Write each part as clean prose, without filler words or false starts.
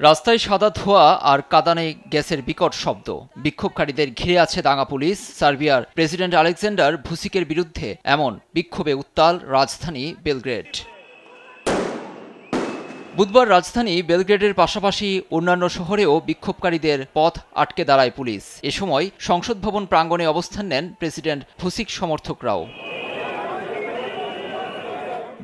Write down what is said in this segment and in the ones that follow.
রাস্তায় সাদা ধোঁয়া আর কাঁদানে গ্যাসের বিকট শব্দ। বিক্ষোভকারীদের ঘিরে আছে দাঙ্গা পুলিশ। সার্বিয়ার প্রেসিডেন্ট আলেকজান্ডার ভুসিকের বিরুদ্ধে এমন বিক্ষোভে উত্তাল রাজধানী বেলগ্রেড। বুধবার রাজধানী বেলগ্রেডের পাশাপাশি অন্যান্য শহরেও বিক্ষোভকারীদের পথ আটকে দাঁড়ায় পুলিশ। এ সময় সংসদ ভবন প্রাঙ্গণে অবস্থান নেন প্রেসিডেন্ট ভুসিক সমর্থকরাও।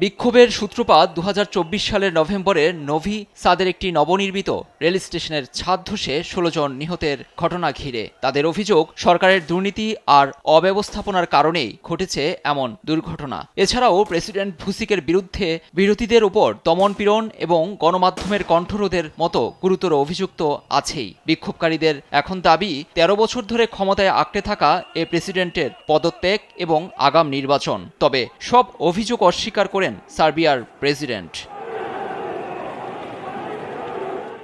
বিক্ষোভের সূত্রপাত ২০২৪ সালের নভেম্বরে নোভি সাদের একটি নবনির্মিত রেল স্টেশনের ছাদ ধসে ১৬ জন নিহতের ঘটনা ঘিরে। তাদের অভিযোগ, সরকারের দুর্নীতি আর অব্যবস্থাপনার কারণেই ঘটেছে এমন দুর্ঘটনা। এছাড়াও প্রেসিডেন্ট ভুসিকের বিরুদ্ধে বিরোধীদের উপর দমনপীড়ন এবং গণমাধ্যমের কণ্ঠরোধের মতো গুরুতর অভিযোগ তো আছেই। বিক্ষোভকারীদের এখন দাবি, ১৩ বছর ধরে ক্ষমতায় আঁকড়ে থাকা এ প্রেসিডেন্টের পদত্যাগ এবং আগাম নির্বাচন। তবে সব অভিযোগ অস্বীকার করে সার্বিয়ার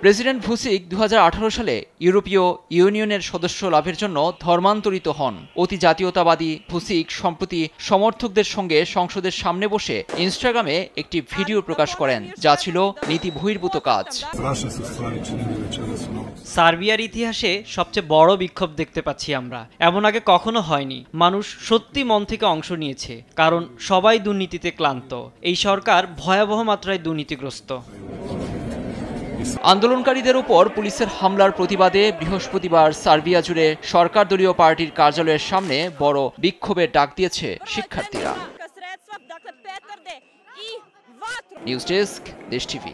প্রেসিডেন্ট ভুসিক ২০১৮ সালে ইউরোপীয় ইউনিয়নের সদস্য লাভের জন্য ধর্মান্তরিত হন। অতি জাতীয়তাবাদী ভুসিক সম্প্রতি সমর্থকদের সঙ্গে সংসদের সামনে বসে ইনস্টাগ্রামে একটি ভিডিও প্রকাশ করেন, যা ছিল নীতি বহির্ভূত কাজ। সার্বিয়ার ইতিহাসে সবচেয়ে বড় বিক্ষোভ দেখতে পাচ্ছি আমরা। এমন আগে কখনো হয়নি। মানুষ সত্যি মন থেকে অংশ নিয়েছে, কারণ সবাই দুর্নীতিতে ক্লান্ত। এই সরকার ভয়াবহ মাত্রায় দুর্নীতিগ্রস্ত। আন্দোলনকারীদের উপর পুলিশের হামলার প্রতিবাদে বৃহস্পতিবার সার্বিয়া জুড়ে সরকার দলীয় পার্টির কার্যালয়ের সামনে বড় বিক্ষোভের ডাক দিয়েছে শিক্ষার্থীরা। নিউজ ডেস্ক, দেশ টিভি।